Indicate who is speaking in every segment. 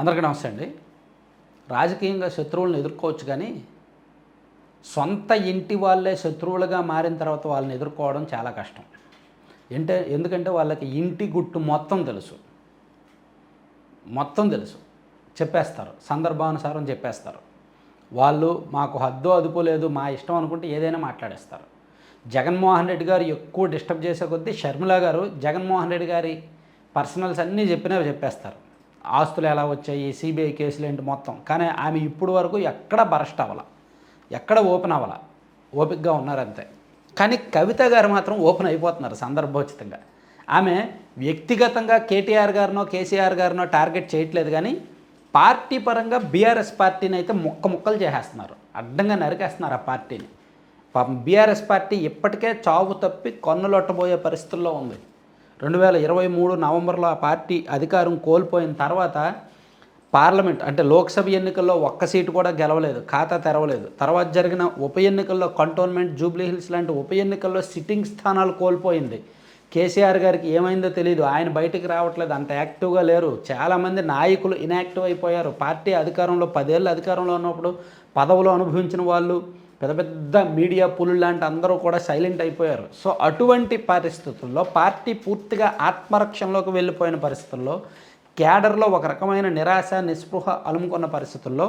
Speaker 1: అందరికీ నమస్తే అండి. రాజకీయంగా శత్రువులను ఎదుర్కోవచ్చు కానీ సొంత ఇంటి వాళ్ళే శత్రువులుగా మారిన తర్వాత వాళ్ళని ఎదుర్కోవడం చాలా కష్టం. ఎందుకంటే వాళ్ళకి ఇంటి గుట్టు మొత్తం తెలుసు చెప్పేస్తారు, సందర్భానుసారం చెప్పేస్తారు. వాళ్ళు మాకు హద్దు అదుపు లేదు, మా ఇష్టం అనుకుంటే ఏదైనా మాట్లాడేస్తారు. జగన్మోహన్ రెడ్డి గారు ఎక్కువ డిస్టర్బ్ చేసే కొద్దీ షర్మిల గారు జగన్మోహన్ రెడ్డి గారి పర్సనల్స్ అన్నీ చెప్పేస్తారు. ఆస్తులు ఎలా వచ్చాయి, సిబిఐ కేసులు ఏంటి మొత్తం. కానీ ఆమె ఇప్పుడు వరకు ఎక్కడ బరస్ట్ అవ్వాల, ఎక్కడ ఓపెన్ అవ్వాల, ఓపికగా ఉన్నారంతే. కానీ కవిత గారు మాత్రం ఓపెన్ అయిపోతున్నారు సందర్భోచితంగా. ఆమె వ్యక్తిగతంగా కేటీఆర్ గారినో కేసీఆర్ గారినో టార్గెట్ చేయట్లేదు, కానీ పార్టీ పరంగా బీఆర్ఎస్ పార్టీని అయితే ముక్కలు చేసేస్తున్నారు, అడ్డంగా నరికేస్తున్నారు ఆ పార్టీని. పాపం బీఆర్ఎస్ పార్టీ ఇప్పటికే చావు తప్పి కన్నులొట్టబోయే పరిస్థితుల్లో ఉంది. 2023 నవంబర్లో ఆ పార్టీ అధికారం కోల్పోయిన తర్వాత పార్లమెంట్ అంటే లోక్సభ ఎన్నికల్లో ఒక్క సీటు కూడా గెలవలేదు, ఖాతా తెరవలేదు. తర్వాత జరిగిన ఉప ఎన్నికల్లో కంటోన్మెంట్, జూబ్లీ హిల్స్ లాంటి ఉప ఎన్నికల్లో సిట్టింగ్ స్థానాలు కోల్పోయింది. కేసీఆర్ గారికి ఏమైందో తెలియదు, ఆయన బయటికి రావట్లేదు, అంత యాక్టివ్గా లేరు. చాలామంది నాయకులు ఇన్యాక్టివ్ అయిపోయారు. పార్టీ అధికారంలో 10 ఏళ్ళు అధికారంలో ఉన్నప్పుడు పదవులు అనుభవించిన వాళ్ళు, పెద్ద పెద్ద మీడియా పులులు లాంటి అందరూ కూడా సైలెంట్ అయిపోయారు. సో అటువంటి పరిస్థితుల్లో పార్టీ పూర్తిగా ఆత్మరక్షణలోకి వెళ్ళిపోయిన పరిస్థితుల్లో, క్యాడర్లో ఒక రకమైన నిరాశ నిస్పృహ అలుముకున్న పరిస్థితుల్లో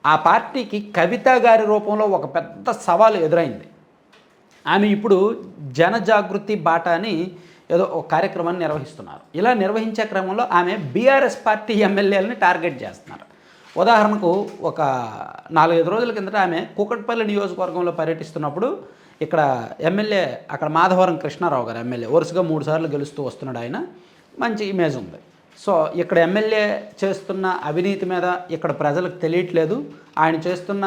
Speaker 1: ఆ పార్టీకి కవిత గారి రూపంలో ఒక పెద్ద సవాలు ఎదురైంది. ఆమె ఇప్పుడు జనజాగృతి బాట అని ఏదో ఒక కార్యక్రమాన్ని నిర్వహిస్తున్నారు. ఇలా నిర్వహించే క్రమంలో ఆమె బీఆర్ఎస్ పార్టీ ఎమ్మెల్యేలని టార్గెట్ చేస్తున్నారు. ఉదాహరణకు ఒక 4-5 రోజుల కిందట ఆమె కూకట్పల్లి నియోజకవర్గంలో పర్యటిస్తున్నప్పుడు ఇక్కడ ఎమ్మెల్యే, అక్కడ మాధవరం కృష్ణారావు గారు ఎమ్మెల్యే, వరుసగా 3 సార్లు గెలుస్తూ వస్తున్నాడు. ఆయన మంచి ఇమేజ్ ఉంది. సో ఇక్కడ ఎమ్మెల్యే చేస్తున్న అవినీతి మీద ఇక్కడ ప్రజలకు తెలియట్లేదు, ఆయన చేస్తున్న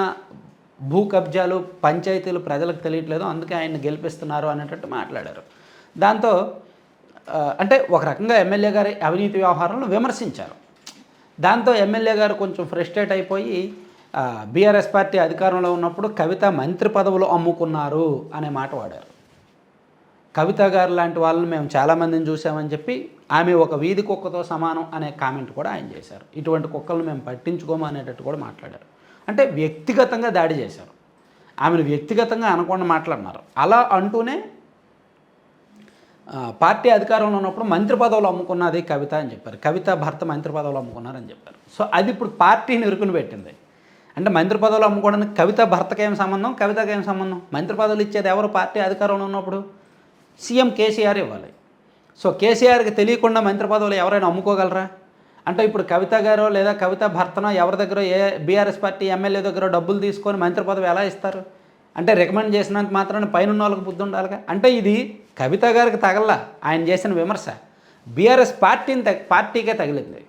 Speaker 1: భూ కబ్జాలు పంచాయతీలు ప్రజలకు తెలియట్లేదు, అందుకే ఆయన్ని గెలిపిస్తున్నారు అనేటట్టు మాట్లాడారు. దాంతో అంటే ఒక రకంగా ఎమ్మెల్యే గారి అవినీతి వ్యవహారాలను విమర్శించారు. దాంతో ఎమ్మెల్యే గారు కొంచెం ఫ్రస్ట్రేట్ అయిపోయి బీఆర్ఎస్ పార్టీ అధికారంలో ఉన్నప్పుడు కవిత మంత్రి పదవులు అమ్ముకున్నారు అనే మాట వాడారు. కవిత గారు లాంటి వాళ్ళని మేము చాలామందిని చూసామని చెప్పి ఆమె ఒక వీధి కుక్కతో సమానం అనే కామెంట్ కూడా ఆయన చేశారు. ఇటువంటి కుక్కలను మేము పట్టించుకోము అనేటట్టు కూడా మాట్లాడారు. అంటే వ్యక్తిగతంగా దాడి చేశారు. ఆమెను వ్యక్తిగతంగా అనకుండా మాట్లాడినారు. అలా అంటూనే పార్టీ అధికారంలో ఉన్నప్పుడు మంత్రి పదవులు అమ్ముకున్నది కవిత అని చెప్పారు. కవిత భర్త మంత్రి పదవులు అమ్ముకున్నారని చెప్పారు. సో అది ఇప్పుడు పార్టీని ఇరుకుని పెట్టింది. అంటే మంత్రి పదవులు అమ్ముకోవడానికి కవిత భర్తకి ఏం సంబంధం, కవితకి ఏం సంబంధం? మంత్రి పదవులు ఇచ్చేది ఎవరు? పార్టీ అధికారంలో ఉన్నప్పుడు సీఎం కేసీఆర్ ఇవ్వాలి. సో కేసీఆర్కి తెలియకుండా మంత్రి పదవులు ఎవరైనా అమ్ముకోగలరా? అంటే ఇప్పుడు కవిత గారో లేదా కవిత భర్తనో ఎవరి దగ్గర ఏ బీఆర్ఎస్ పార్టీ ఎమ్మెల్యే దగ్గర డబ్బులు తీసుకొని మంత్రి పదవి ఎలా ఇస్తారు? అంటే రికమెండ్ చేసినంత మాత్రాన్ని పైన వాళ్ళకి బుద్ధి ఉండాలిగా. అంటే ఇది కవిత గారికి తగల, ఆయన చేసిన విమర్శ బీఆర్ఎస్ పార్టీకే తగిలింది.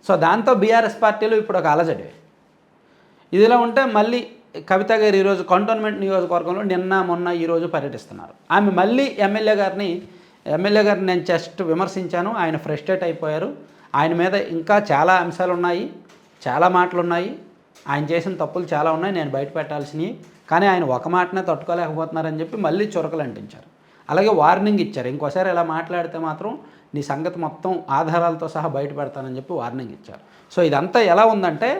Speaker 1: సో దాంతో బీఆర్ఎస్ పార్టీలో ఇప్పుడు ఒక అలజడి. ఇదిలా ఉంటే మళ్ళీ కవిత గారు ఈరోజు కంటోన్మెంట్ నియోజకవర్గంలో నిన్న మొన్న ఈరోజు పర్యటిస్తున్నారు. ఆమె మళ్ళీ ఎమ్మెల్యే గారిని నేను జస్ట్ విమర్శించాను, ఆయన ఫ్రస్ట్రేట్ అయిపోయారు, ఆయన మీద ఇంకా చాలా అంశాలు ఉన్నాయి, చాలా మాటలు ఉన్నాయి, ఆయన చేసిన తప్పులు చాలా ఉన్నాయి, నేను బయట పెట్టాల్సినవి, కానీ ఆయన ఒక మాటనే తట్టుకోలేకపోతున్నారని చెప్పి మళ్ళీ చురకలు అంటించారు. అలాగే వార్నింగ్ ఇచ్చారు, ఇంకోసారి ఇలా మాట్లాడితే మాత్రం నీ సంగతి మొత్తం ఆధారాలతో సహా బయట పెడతానని చెప్పి వార్నింగ్ ఇచ్చారు. సో ఇదంతా ఎలా ఉందంటే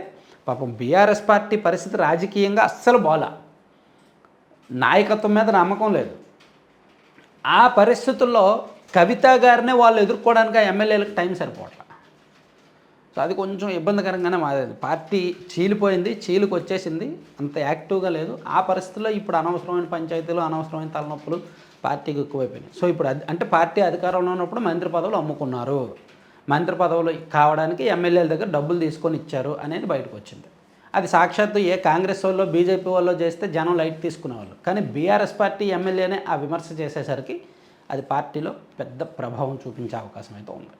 Speaker 1: పాపం బీఆర్ఎస్ పార్టీ పరిస్థితి రాజకీయంగా అస్సలు బాలా, నాయకత్వం మీద నమ్మకం లేదు. ఆ పరిస్థితుల్లో కవిత గారినే వాళ్ళు ఎదుర్కోవడానికి ఆ ఎమ్మెల్యేలకు టైం సరిపోవట్లేదు. సో అది కొంచెం ఇబ్బందికరంగానే మారేది. పార్టీ చీలిపోయింది, చీలికి వచ్చేసింది, అంత యాక్టివ్గా లేదు. ఆ పరిస్థితుల్లో ఇప్పుడు అనవసరమైన పంచాయతీలు, అనవసరమైన తలనొప్పులు పార్టీకి ఎక్కువైపోయినాయి. సో ఇప్పుడు అంటే పార్టీ అధికారంలో ఉన్నప్పుడు మంత్రి పదవులు అమ్ముకున్నారు, మంత్రి పదవులు కావడానికి ఎమ్మెల్యేల దగ్గర డబ్బులు తీసుకొని ఇచ్చారు అనేది బయటకు వచ్చింది. అది సాక్షాత్తు ఏ కాంగ్రెస్ వాళ్ళు బీజేపీ వాళ్ళు చేస్తే జనం లైట్ తీసుకునేవాళ్ళు, కానీ బీఆర్ఎస్ పార్టీ ఎమ్మెల్యేనే ఆ విమర్శ చేసేసరికి అది పార్టీలో పెద్ద ప్రభావం చూపించే అవకాశం అయితే ఉంది.